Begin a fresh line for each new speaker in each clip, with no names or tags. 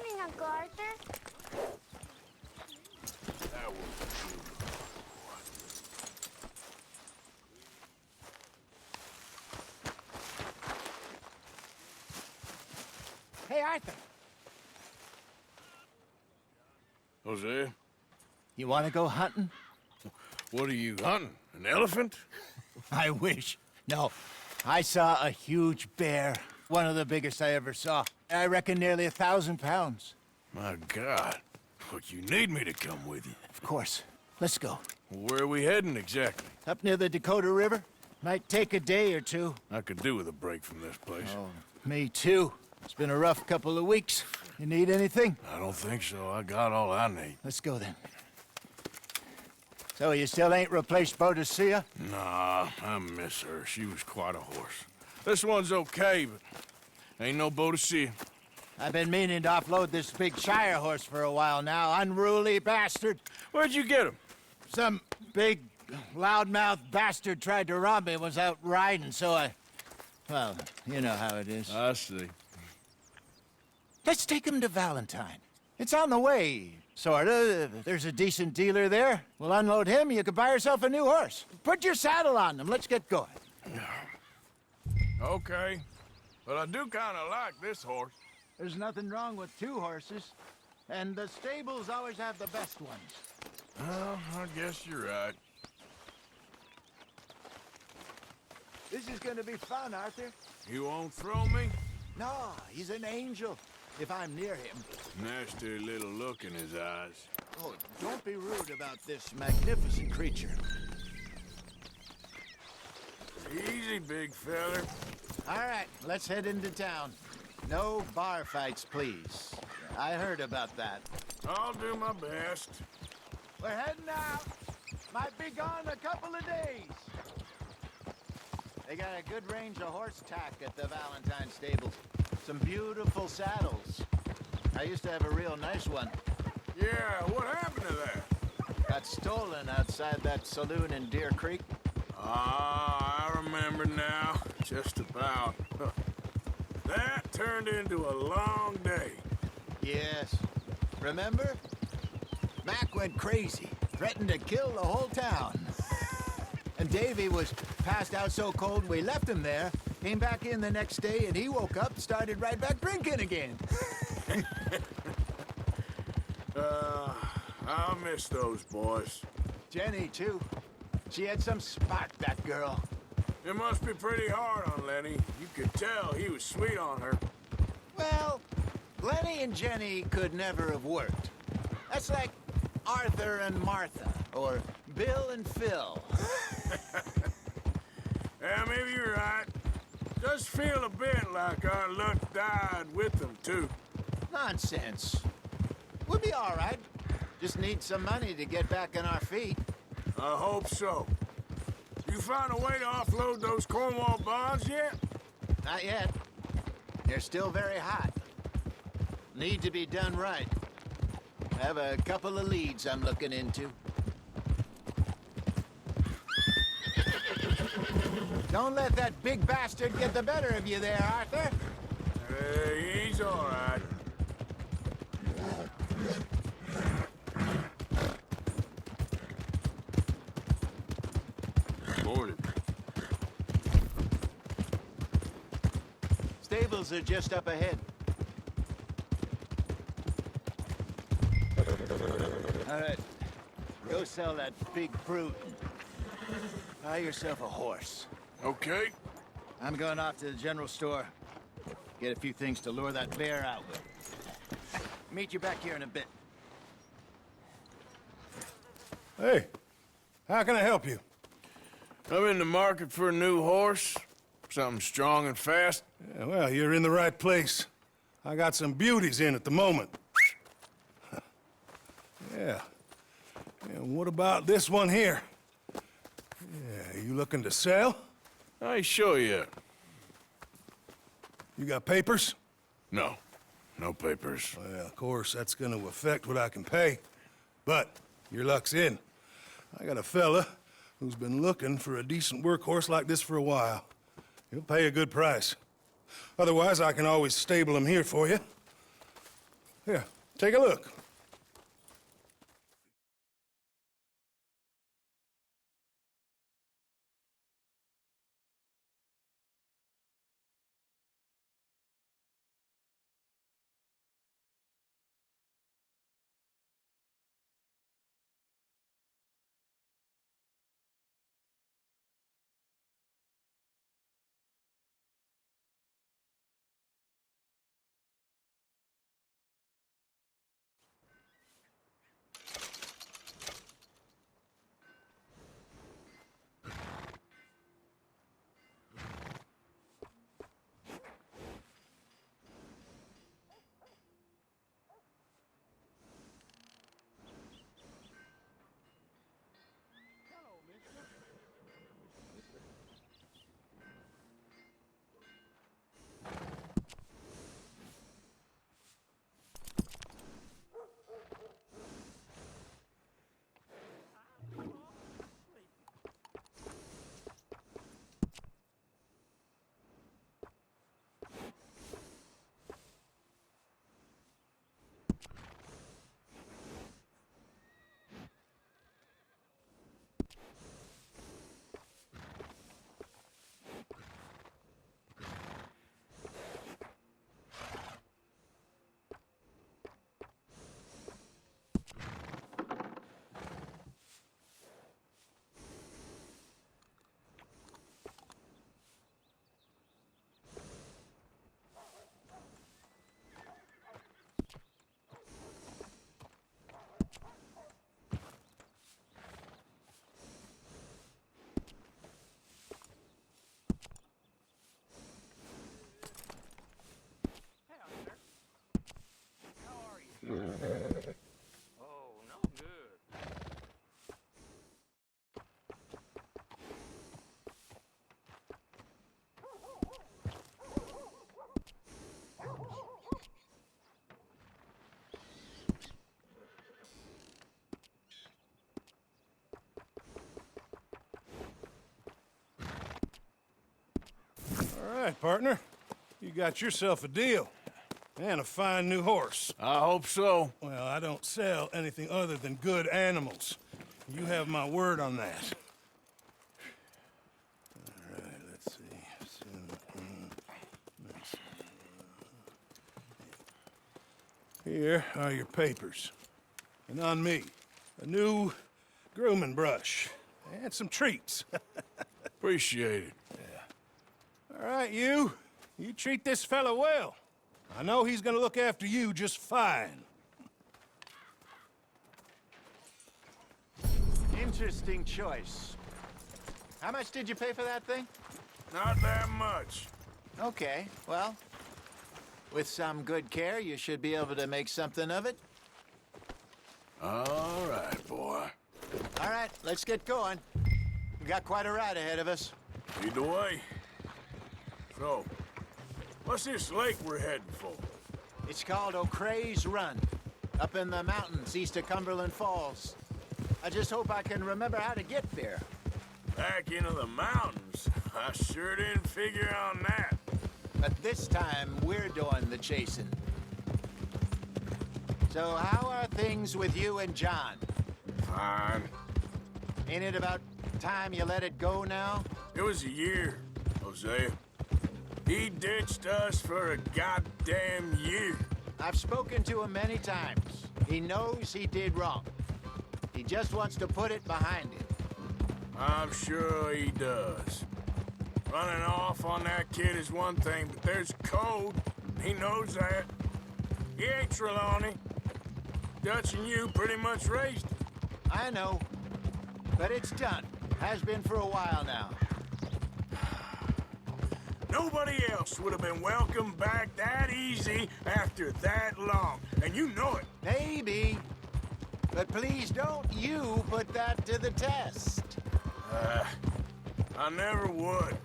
morning, Uncle Arthur.
That was beautiful.
Hey, Arthur.
Hosea,
You want to go hunting?
what are you hunting? An elephant?
I wish. No. I saw a huge bear. One of the biggest I ever saw. I reckon nearly 1,000 pounds.
My God. But you need me to come with you.
Of course. Let's go.
Where are we heading exactly?
Up near the Dakota River. Might take a day or two.
I could do with a break from this place.
Oh, me too. It's been a rough couple of weeks. You need anything?
I don't think so. I got all I need.
Let's go then. So you still ain't replaced Hosea?
Nah, I miss her. She was quite a horse. This one's okay, but ain't no boat to see.
I've been meaning to offload this big Shire horse for a while now. Unruly bastard.
Where'd you get him?
Some big, loudmouth bastard tried to rob me and was out riding, so I... Well, you know how it is.
I see.
Let's take him to Valentine. It's on the way, sorta. There's a decent dealer there. We'll unload him, you can buy yourself a new horse. Put your saddle on them, let's get going.
Okay. But I do kind of like this horse.
There's nothing wrong with two horses, and the stables always have the best ones.
Well, I guess you're right.
This is gonna be fun, Arthur.
You won't throw me?
No, he's an angel, if I'm near him.
Nasty little look in his eyes.
Oh, don't be rude about this magnificent creature.
Easy, big feller.
All right, let's head into town. No bar fights, please. I heard about that.
I'll do my best.
We're heading out. Might be gone a couple of days. They got a good range of horse tack at the Valentine stables. Some beautiful saddles. I used to have a real nice one.
Yeah, what happened to that?
Got stolen outside that saloon in Deer Creek.
Ah, I remember now. Just about. That turned into a long day.
Yes. Remember? Mac went crazy, threatened to kill the whole town. And Davy was passed out so cold we left him there, came back in the next day, and he woke up, started right back drinking again.
I'll miss those boys.
Jenny, too. She had some spark, that girl.
It must be pretty hard on Lenny. You could tell he was sweet on her.
Well, Lenny and Jenny could never have worked. That's like Arthur and Martha, or Bill and Phil.
Yeah, maybe you're right. Does feel a bit like our luck died with them, too.
Nonsense. We'll be all right. Just need some money to get back on our feet.
I hope so. You find a way to offload those Cornwall bonds yet?
Not yet. They're still very hot. Need to be done right. I have a couple of leads I'm looking into. Don't let that big bastard get the better of you there, Arthur.
He's all right. Morning.
Stables are just up ahead. All right. Go sell that big brute. Buy yourself a horse.
Okay.
I'm going off to the general store. Get a few things to lure that bear out with. Meet you back here in a bit.
Hey, how can I help you?
I'm in the market for a new horse. Something strong and fast.
Yeah, well, you're in the right place. I got some beauties in at the moment. Yeah. And what about this one here? Yeah, you looking to sell?
I ain't sure yet.
You got papers?
No. No papers.
Well, of course, that's gonna affect what I can pay. But your luck's in. I got a fella who's been looking for a decent workhorse like this for a while. He'll pay a good price. Otherwise, I can always stable him here for you. Here, take a look.
Oh, no good.
All right, partner. You got yourself a deal. And a fine new horse.
I hope so.
Well, I don't sell anything other than good animals. You have my word on that. All right, let's see. Here are your papers. And on me, a new grooming brush. And some treats.
Appreciate it.
All right, you. You treat this fella well. I know he's gonna look after you just fine.
Interesting choice. How much did you pay for that thing?
Not that much.
Okay, well, with some good care, you should be able to make something of it.
All right, boy.
All right, let's get going. We got quite a ride ahead of us.
Lead the way. So, what's this lake we're heading for?
It's called O'Creagh's Run, up in the mountains east of Cumberland Falls. I just hope I can remember how to get there.
Back into the mountains? I sure didn't figure on that.
But this time, we're doing the chasing. So how are things with you and John?
Fine.
Ain't it about time you let it go now?
It was a year, Hosea. He ditched us for a goddamn year.
I've spoken to him many times. He knows he did wrong. He just wants to put it behind him.
I'm sure he does. Running off on that kid is one thing, but there's code. He knows that. He ain't Trelawney. Dutch and you pretty much raised him.
I know. But it's done. Has been for a while now.
Nobody else would have been welcomed back that easy after that long, and you know it.
Maybe. But please don't you put that to the test.
I never would.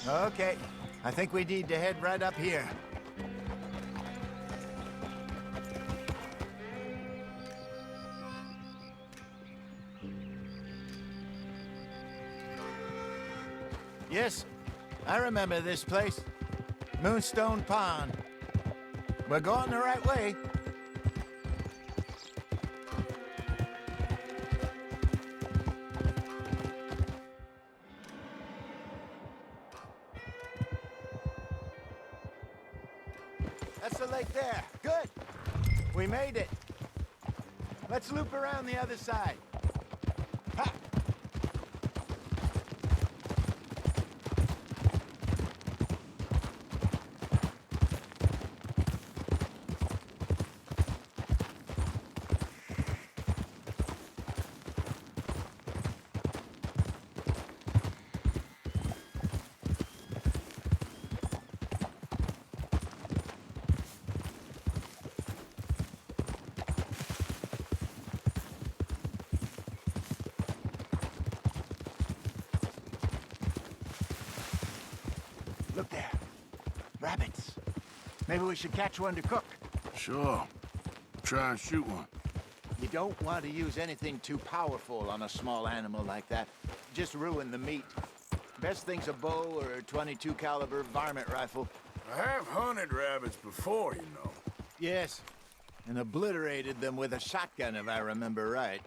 Okay, I think we need to head right up here. Yes, I remember this place. Moonstone Pond. We're going the right way. That's the lake there. Good. We made it. Let's loop around the other side. Ha! Look there. Rabbits. Maybe we should catch one to cook.
Sure. Try and shoot one.
You don't want to use anything too powerful on a small animal like that. Just ruin the meat. Best thing's a bow or a .22 caliber varmint rifle.
I have hunted rabbits before, you know.
Yes. And obliterated them with a shotgun, if I remember right.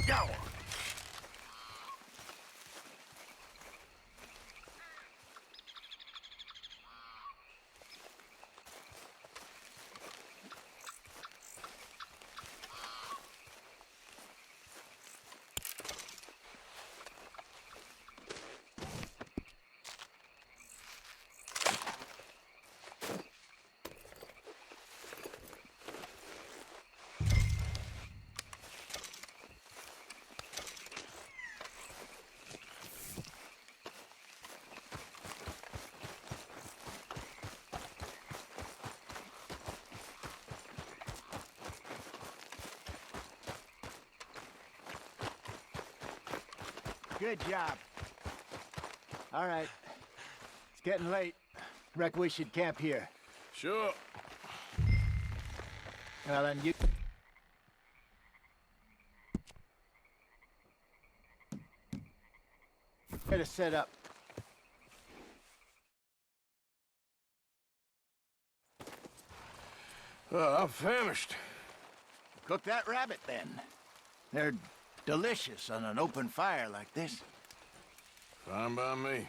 Go!
Good job. All right. It's getting late. Reckon we should camp here.
Sure.
Well, then you... Better set up.
I'm famished.
Cook that rabbit, then. They're delicious on an open fire like this.
Fine by me.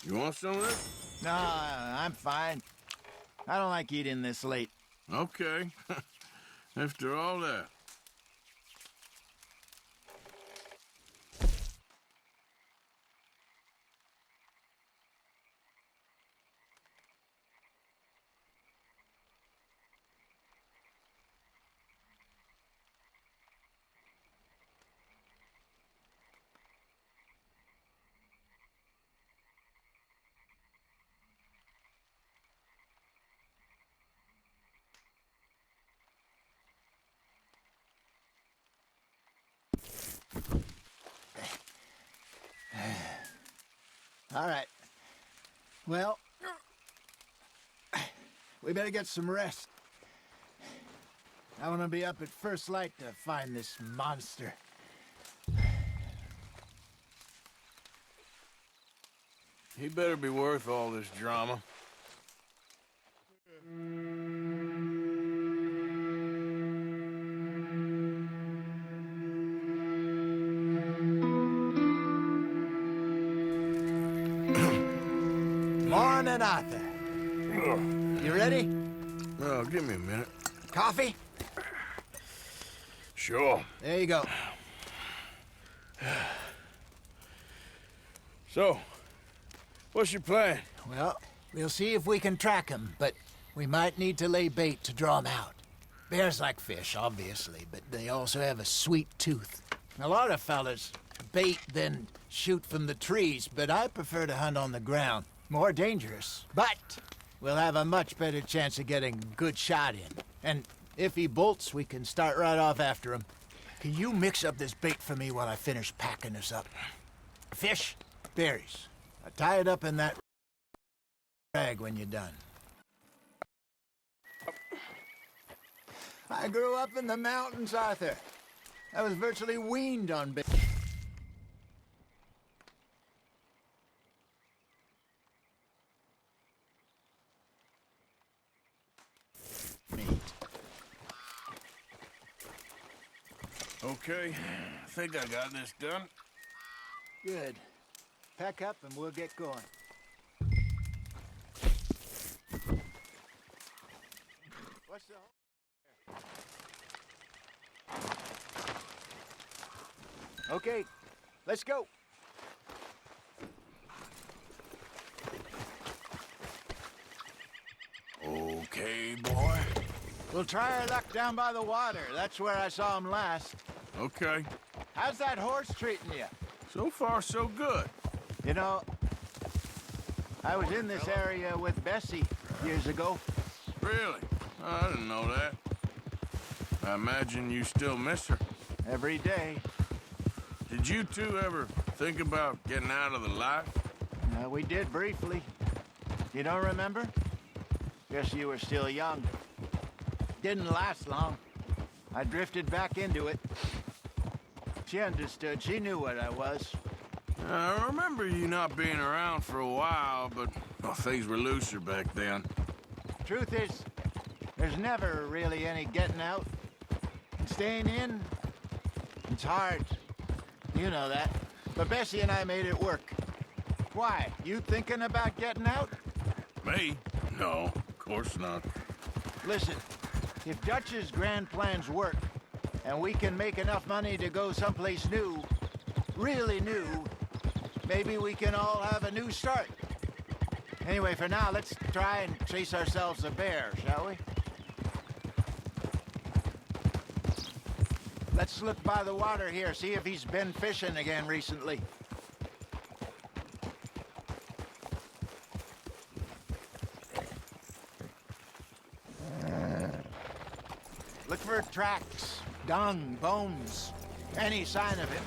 You want some of this?
Nah, I'm fine. I don't like eating this late.
Okay. After all that.
All right. Well, we better get some rest. I want to be up at first light to find this monster.
He better be worth all this drama.
Morning, Arthur. You ready?
Oh, give me a minute.
Coffee?
Sure.
There you go.
So, what's your plan?
Well, we'll see if we can track him, but we might need to lay bait to draw him out. Bears like fish, obviously, but they also have a sweet tooth. A lot of fellas bait, then shoot from the trees, but I prefer to hunt on the ground. More dangerous, but we'll have a much better chance of getting a good shot in. And if he bolts, we can start right off after him. Can you mix up this bait for me while I finish packing this up? Fish, berries. I tie it up in that rag when you're done. I grew up in the mountains, Arthur. I was virtually weaned on bait.
Okay, I think I got this done.
Good. Pack up and we'll get going. What's the... Okay, let's go.
Okay, boy.
We'll try our luck down by the water. That's where I saw him last.
Okay.
How's that horse treating you?
So far, so good.
You know, I was in this area with Bessie years ago.
Really? I didn't know that. I imagine you still miss her.
Every day.
Did you two ever think about getting out of the life?
We did briefly. You don't remember? Guess you were still young. Didn't last long. I drifted back into it. She understood. She knew what I was.
I remember you not being around for a while, but well, things were looser back then.
Truth is, there's never really any getting out. And staying in, it's hard. You know that. But Bessie and I made it work. Why? You thinking about getting out?
Me? No, of course not.
Listen, if Dutch's grand plans work, and we can make enough money to go someplace new, really new, maybe we can all have a new start. Anyway, for now, let's try and chase ourselves a bear, shall we? Let's look by the water here, see if he's been fishing again recently. Look for tracks, dung, bones, any sign of him.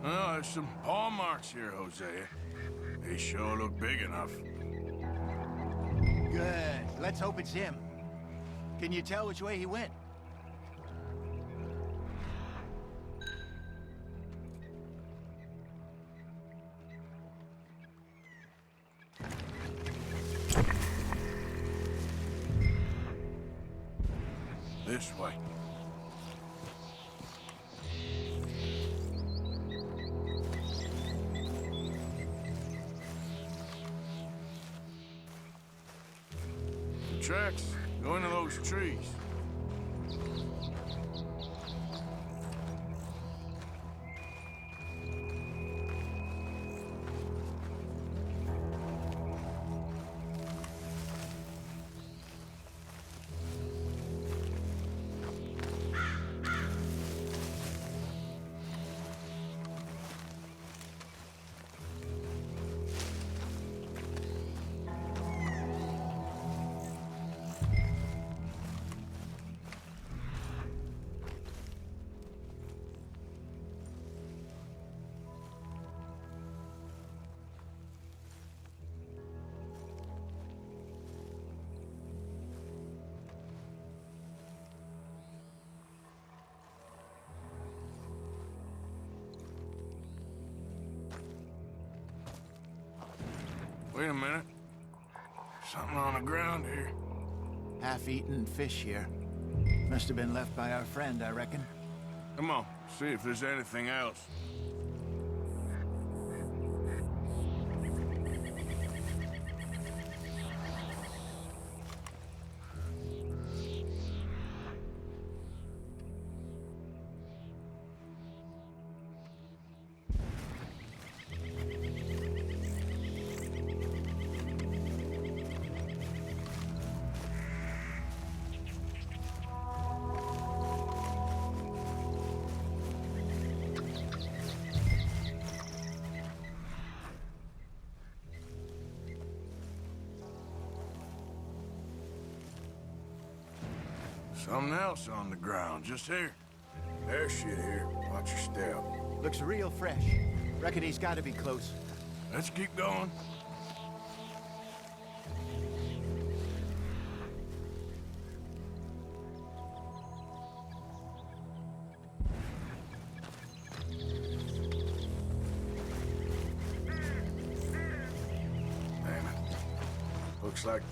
Oh, there's some paw marks here, Hosea. They sure look big enough.
Good. Let's hope it's him. Can you tell which way he went?
This way. The tracks go into those trees. Wait a minute. Something on the ground here.
Half-eaten fish here. Must have been left by our friend, I reckon.
Come on, see if there's anything else. Something else on the ground, just here. There's shit here. Watch your step.
Looks real fresh. Reckon he's got to be close.
Let's keep going. Damn it. Looks like...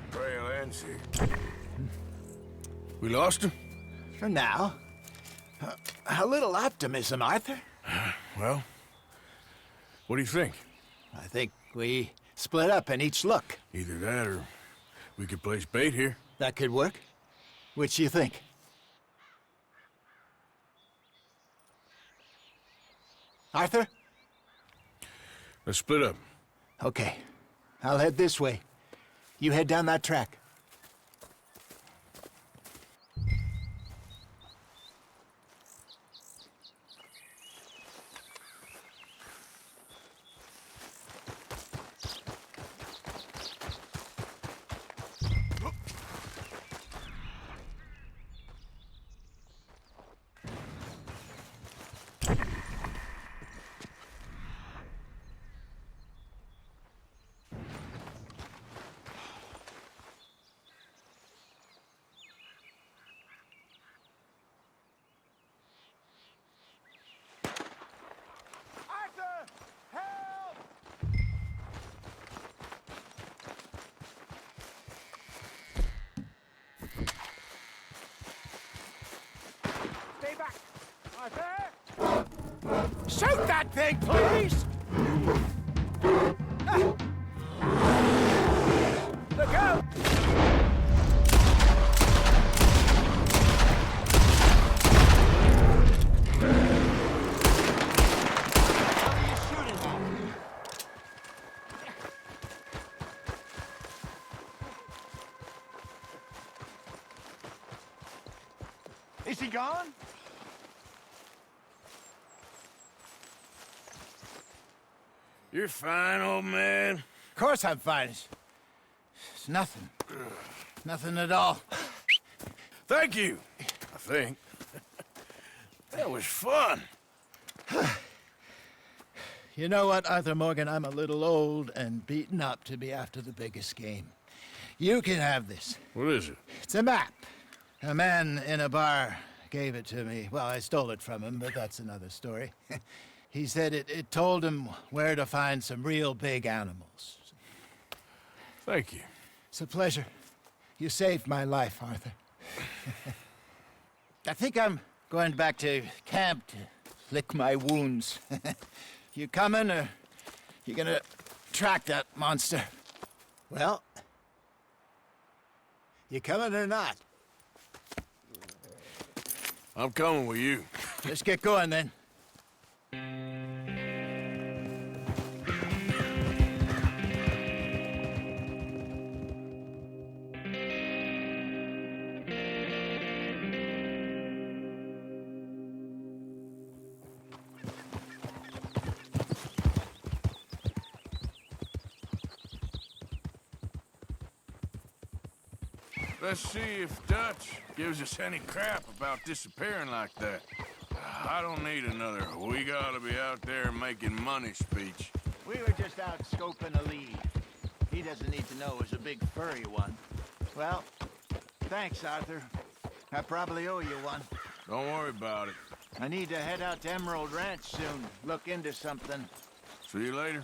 trail ends here. We lost him?
For now. A little optimism, Arthur.
Well, what do you think?
I think we split up and each look.
Either that or we could place bait here.
That could work. Which do you think? Arthur?
Let's split up.
Okay. I'll head this way. You head down that track. Shoot that thing, please! Look out! Is he gone?
You're fine, old man.
Of course I'm fine. It's nothing. Nothing at all.
Thank you, I think. That was fun.
You know what, Arthur Morgan? I'm a little old and beaten up to be after the biggest game. You can have this.
What is it?
It's a map. A man in a bar gave it to me. Well, I stole it from him, but that's another story. He said it told him where to find some real big animals.
Thank you.
It's a pleasure. You saved my life, Arthur. I think I'm going back to camp to lick my wounds. You coming, or you gonna track that monster? Well, you coming or not?
I'm coming with you.
Let's get going, then.
Let's see if Dutch gives us any crap about disappearing like that. I don't need another "we gotta be out there making money" speech.
We were just out scoping a lead. He doesn't need to know it was a big furry one. Well, thanks, Arthur. I probably owe you one.
Don't worry about it.
I need to head out to Emerald Ranch soon. Look into something.
See you later.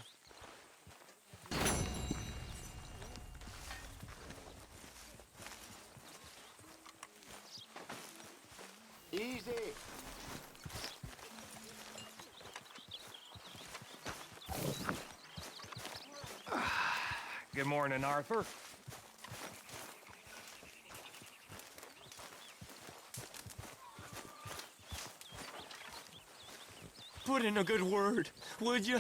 Easy.
Good morning, Arthur. Put in a good word, would you?